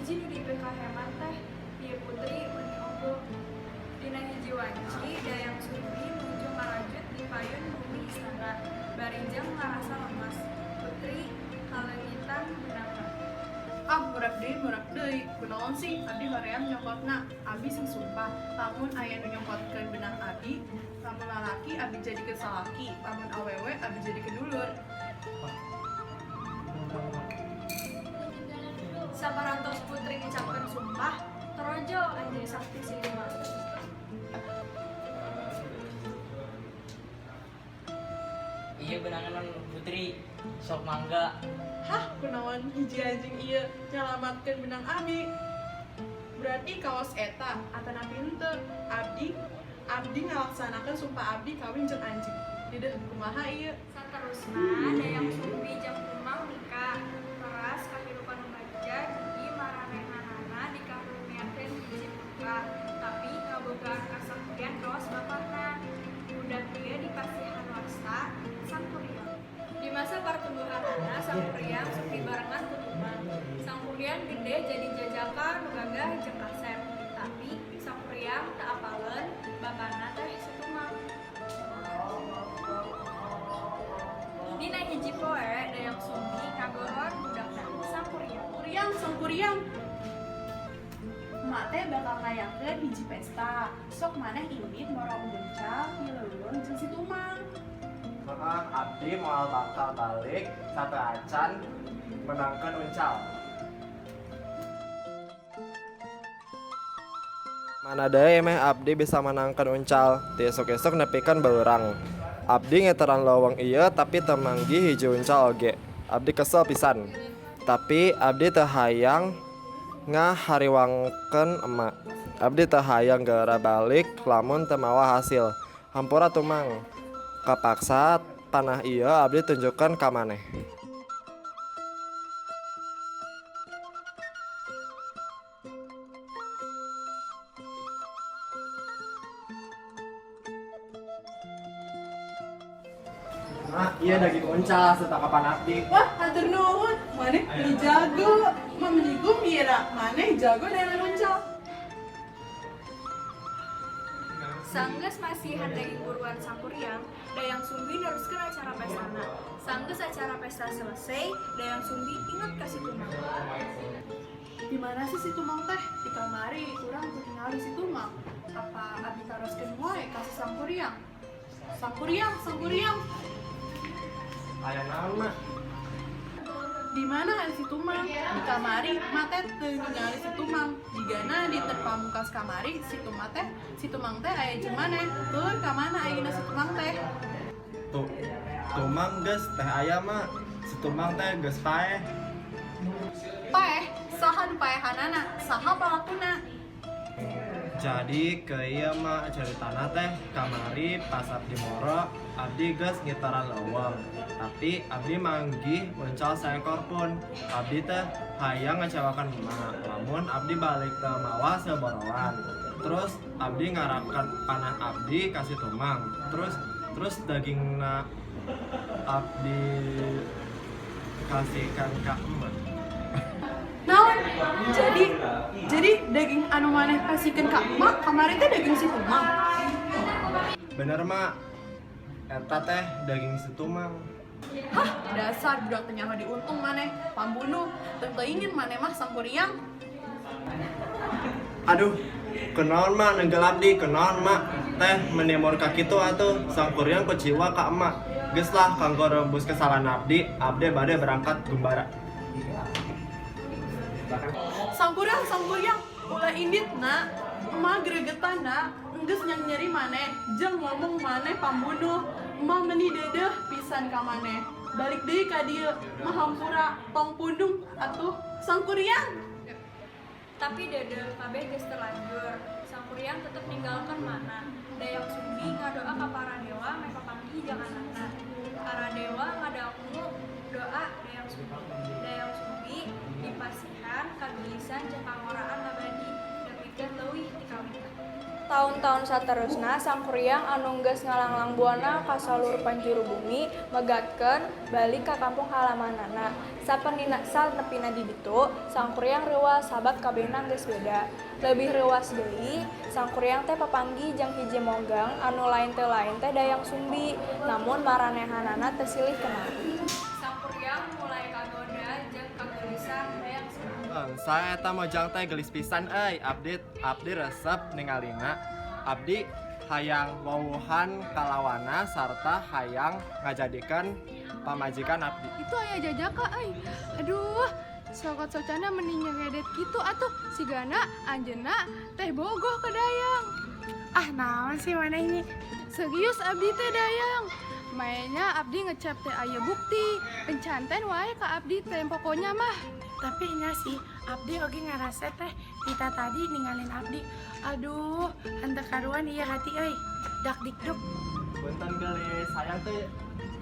hiji nu dipih kaheman teh ieu putri meuni ogo. Dina hiji wanci dayang Sumbi nuju ngarajut di payun bumi istana. Barijang ngarasa lemas. Putri kalengitan benangna. Murag deui, kunaon sih abdi hoream nyokotna. Abdi sing sumpah, lamun aya nu nyokotkeun benang abdi, lamun lalaki abdi jadikeun salaki, lamun awewe abdi jadikeun dulur. Saparantos putri ngicapkeun sumpah, torojo anjeun sakti silima. Iya benangan putri, sok mangga. Hah, kunaon hiji anjing ieu nyalamatkeun benang abdi. Berarti kaos eta atanapi henteu abdi ngalaksanakeun sumpah abdi kawin jeung anjing. Dedeh kumaha ieu? Saterusna dayang Sumbi jeung Kumang nikah. Teras kahirupan rumaja jadi maranehanana dikaruniakeun hiji putra. Tapi ngabogaan kasaktian kaos bapakna. Budak dia dipasihan wasta Sang Kuryang. Di masa pertumbuhanana Sang Kuryang seperti barengan kutuban. Sang Kuryang gede jadi jajaka nu gagah jeung kasep. Tapi Sang Kuryang teu apaleun bapana teh Situmang. Dina hiji poe dayang Sumbi kagohon budakna Sang Kuryang. Sang Kuryang. Emak teh bakal ngayakeun hiji pesta. Sok maneh indit morong buncal, ngileulun jeung Situmang. Abdi moal bakal balik satu acan menangkan uncal. Mana deui meh abdi bisa menangkan uncal, ti esok-esok nepikan baurang. Abdi ngeteran lowong ieu tapi teu manggih hiji uncal oge. Abdi kesel pisan. Tapi abdi teu hayang ngahariwangkeun emak. Abdi teu hayang geura balik lamun teu mawa hasil. Hampura tumang. Kapaksa panah ieu abdi tunjukkeun ka maneh. Nah, iya daging uncal serta kapan abdi. Wah, hatur nuhun. Maneh meni jago. Mah meniku mira, maneh jago dalam uncal. Sanggeus masihan daging buruan Sang Kuryang, dayang Sumbi neruskeun acara pestana. Sanggeus acara pesta selesai, dayang Sumbi ingat ka Situmang. Di mana sih Situmang teh? Di kamari, urang teu tingali Situmang. Apa abdi taroskeun wae ka Sang Kuryang? Sang Kuryang. Aya naon mah? Di mana ada Situmang? Di kamari, mah teh teu ningali Situmang. Digana di terpamungkas kamari, Situmang teh aya jeung maneh. Tur ka mana ayeuna Situmang teh? Tumang geus teh aya mah. Situmang teh geus paeh. Paeh, saha nu paehanana? Saha palakuna? Jadi ke ieu mah ceritana teh kamari pas abdi moro abdi geus ngitaran leuweung. Tapi abdi manggih uncal saekor pun. Abdi teh hayang ngecewakan emak. Lamun abdi balik teu mawa saborowan. Terus abdi ngarapkan panah abdi ka Situmang. Terus dagingna abdi kasihkan ka emak. Naon? Jadi daging anu maneh kasihkeun ka emak, kamari teh daging Situmang. Bener mak, eta teh daging Situmang. Hah, dasar budak teu nyaho diuntung maneh, pambunuh. Teu ingin maneh mah Sang Kuryang. Aduh, kenaon mak nenggel abdi, kenaon mak teh menimur ka kitu atuh Sang Kuryang kecewa ka emak. Geus lah kanggo rebus kesalahan abdi bade berangkat gumbara. Sang Kuryang, ulah indit na, emak gregetan na, enggeus nyari maneh, jeung ngomong maneh pambunuh, emak meni dedeh pisan ka maneh. Balik deui ka dieu, mah hampura tong pundung atuh Sang Kuryang. Tapi dede kabeh geus terlanjur. Sang Kuryang tetep ninggalkeun mana. Dayang Sumbi ngadoa ka para dewa meh papanggih jeung anakna. Para dewa ngadangu doa Dayang Sumbi. Dayang Sumbi dipasihan kagelisan jeung pangoraan abadi dapikeun leuwih dikawinkan. Tahun-tahun saterusna sangkuriang anu geus ngalanglang buana ka salur panjuru bumi megatkeun balik ka kampung halamanana. Sanepina di ditu sangkuriang reuas sabab kabehna geus beda. Lebih reuas deui sangkuriang teh papanggih jeung hiji mogang anu lain teh Dayang Sumbi, namun maranehanana teu silih kenal. Sangkuriang mulai kagoda jeung kageulisan Dayang Sumbi. Saya eta mojang teh gelis pisan abdi resep ningalina. Abdi hayang wawuhan kalawana sarta hayang ngajadikeun pamajikan abdi. Itu aya jajaka aduh sokot socana meninya ngedet gitu atuh sigana anjeunna teh bogoh ke Dayang. Naon sih mana ini? Serius abdi teh Dayang. Mainnya abdi ngecap teh aya bukti pencanten wae ka abdi teh pokoknya mah. Tapi nya sih abdi oge ngarasa teh kita tadi ninggalin abdi. Aduh, henteu karuan ieu hati euy. Dak dikduk. Punten gelis sayang teh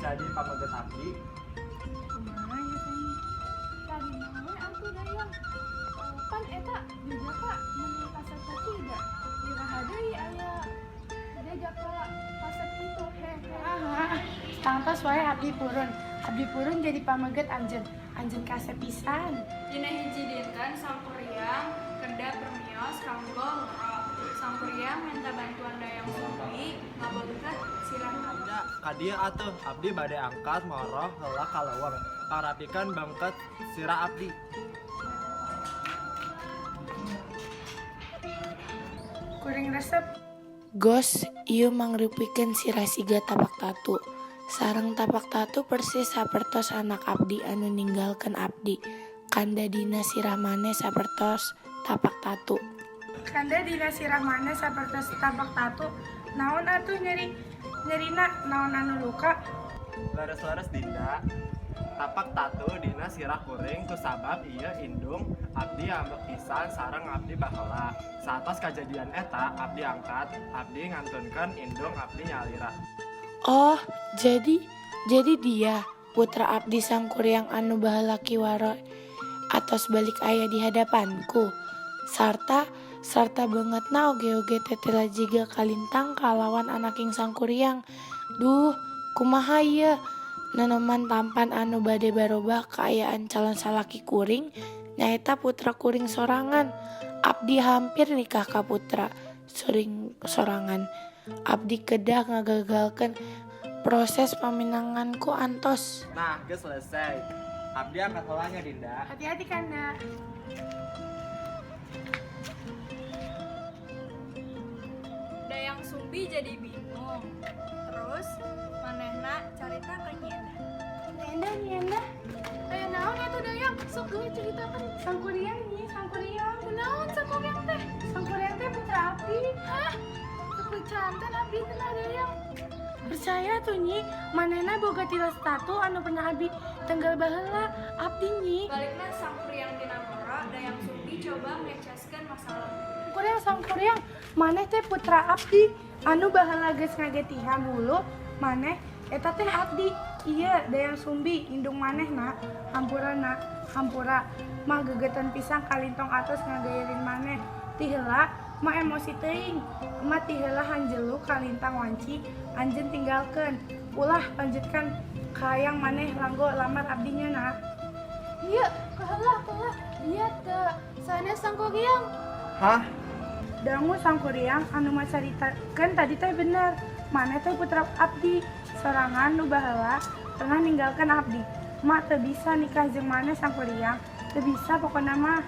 jadi pamaget abdi. Kumaha ya teh? Tadi naon atuh Dayang? Pan eta jajaka meni pasar cida. Iraha deui aya jajaka pasar kitu Tangtos wae abdi purun jadi pamaget anjeun kasep pisan. Dina hiji dinten sangkuriang kedah bermios kanggo ngoro. Sangkuriang minta bantuan Dayang Sumbi ngabeukeut sirah abdi. Kadieu atuh abdi bade angkat moroh heula ka leuweung. Parapikeun bangket sirah abdi. Kuring resep. Gos, ieu mangrupikeun sirah siga tapak tatu. Sareng tapak tatu persis sapertos anak abdi anu ninggalkeun abdi. Kanda dina sirah maneh sapertos tapak tatu. Kanda dina sirah maneh sapertos tapak tatu. Naon atuh nyerina naon anu luka? Leres-leres dinda. Tapak tatu dina sirah kuring kusabab ieu indung abdi ambek pisan sareng abdi baheula. Satos kajadian eta abdi angkat, abdi ngantunkeun indung abdi nyalira. Oh, jadi dia putra abdi sangkuriang anu baheula kiwaro atos balik aya di hadapanku. Sarta bangetna oge-oge tetela jiga kalintang kalawan anaking sangkuriang. Duh, kumaha ieu? Nanoman tampan anu bade barobah kaayaan calon salaki kuring nyaeta putra kuring sorangan. Abdi hampir nikah ka putra sorangan. Abdi kedah ngagagalkeun proses paminanganku antos. Nah, geus selesai. Abdi angkat heulanya dinda. Hati-hati Kanda. Dayang Sumbi jadi bingung. Terus manehna carita ke Nyenda. Aya naon atuh Dayang? Sok geus ceritakeun. Sangkuriang. Kunaon sangkuriang teh? Sangkuriang teh putra abdi. Hah? Kecanten abdi teh Dayang. Percaya tuh Nyi, manehna boga tilas tatu anu pernah abdi tenggal baheula abdi Nyi. Balikna sangkuriang dina ngoro, Dayang Sumbi coba ngecaskeun masalah. Sangkuriang, maneh teh putra abdi anu baheula geus ngagetihan hulu, maneh eta teh abdi. Iya, Dayang Sumbi indung manehna hampura mah gegetan pisang kalintong atos ngagayeurin maneh. Ti heula mah emosi teuing. Mah ti heula hanjelu kalintang wanci anjeun tinggalkeun. Ulah lanjutkan kayang maneh langgo lamar abdinya na. Iya, kalah. Iya teh. Sanes sangkuriang. Hah? Dangu sangkuriang anu macaritakeun tadi teh bener. Maneh teh putra abdi sorangan nu baheula pernah ninggalkeun abdi. Mak teu bisa nikah jeung maneh sangkuriang. Teu bisa pokona mah.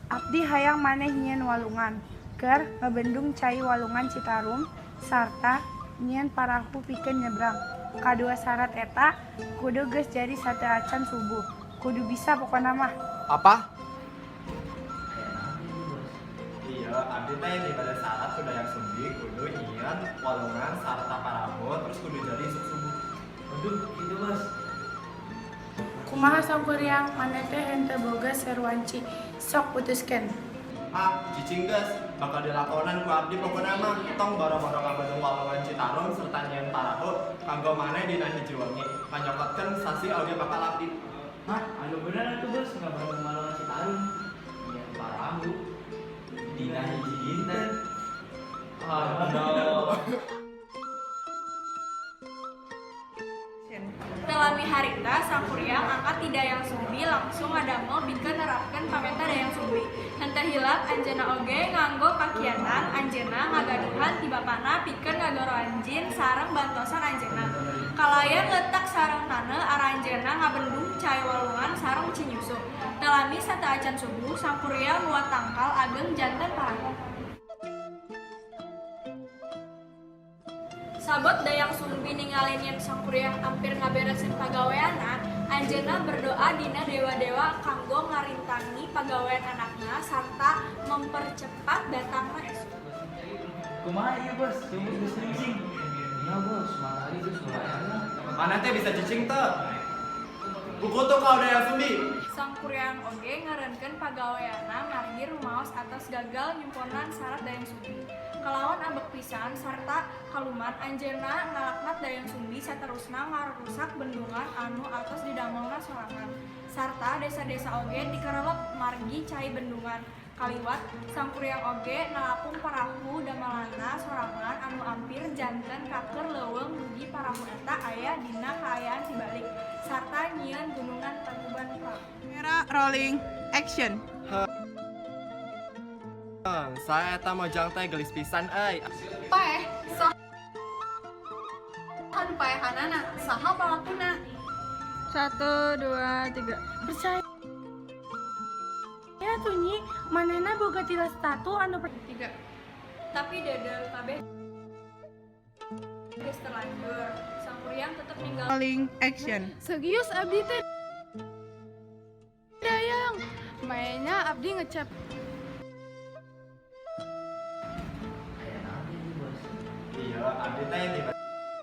Abdi hayang maneh nyieun walungan keur ngabendung cai walungan Citarum sarta nyieun parahu pikeun nyebrang. Kadua syarat eta kudu geus jadi sateuacan subuh. Kudu bisa pokona mah. Apa? Iya, abdi teh dibade syarat ku Dayang Sumbi kudu nyieun walungan sarta parahu terus kudu jadi isuk subuh. Waduh, gitu bos. Kumaha Sangkuriang mana teh henteu boga serwanci. Sok putuskeun. Cicing gas, bakal dilakonan ku abdi pokona mah tong boro-boro ngabadung walawan Citarum serta nyen Parahu kanggo maneh dina hiji wengi. Panyokotkeun sasi oge bakal abdi. Anu bener tuh bos, nggak baru malam si Tarum. Iya, parahu. Dina hiji dinten. Aduh. Telami harita Sangkuriang angkat ti Dayang Sumbi langsung ngadamel bikeun nerapkeun pamenta Dayang Sumbi. Henteu hilap anjeunna oge nganggo kakiatan anjeunna ngagaduhan ti bapana pikeun ngagoro anjeun sareng bantosan anjeunna. Kalayan letak sareng tane aranjeunna ngabendung cai walungan sareng cinyusup. Telami sateu acan subuh Sangkuriang muat tangkal ageng janten parahu. Sabot Dayang Sumbi ningalin yen Sangkuriang hampir ngaberesin pagaweana, anjeunna berdoa dina dewa-dewa kanggo ngarintangi pagawean anakna sarta mempercepat datangna esuk. Kumaha ieu bos? Tunggu geus cicing. Iya bos, matahari geus mulai. Mana teh bisa cicing teh? Buku tuh kau Dayang Sumbi. Sangkuriang oge ngarenkeun pagaweana margi rumaos atas gagal nyimponan syarat Dayang Sumbi. Kalawan ambek pisan sarta kaluman anjeunna ngalaknat Dayang Sumbi saterusna ngarusak bendungan anu atos didamelna sorangan. Sarta desa-desa oge dikerelep margi cai bendungan. Kaliwat Sangkuriang oge nalapung parahu damelana sorangan anu ampir janten kaker leuweung dugi parahu eta aya dina kaayaan tibalik sarta nyieun gunungan Tangkuban Perahu. Kamera rolling action. Saya eta mojang teh gelis pisan euy. Paeh saha paehanana saha palakuna. 1, 2, 3. Percaya ya tunyi manehna boga tilas tatu anu 3. Tapi dedel kabeh geus terlanjur. Sangkuriang tetep ninggal Rolling action. Serius abdi teh Dayang. Mainnya abdi ngecap Iya, abdi teh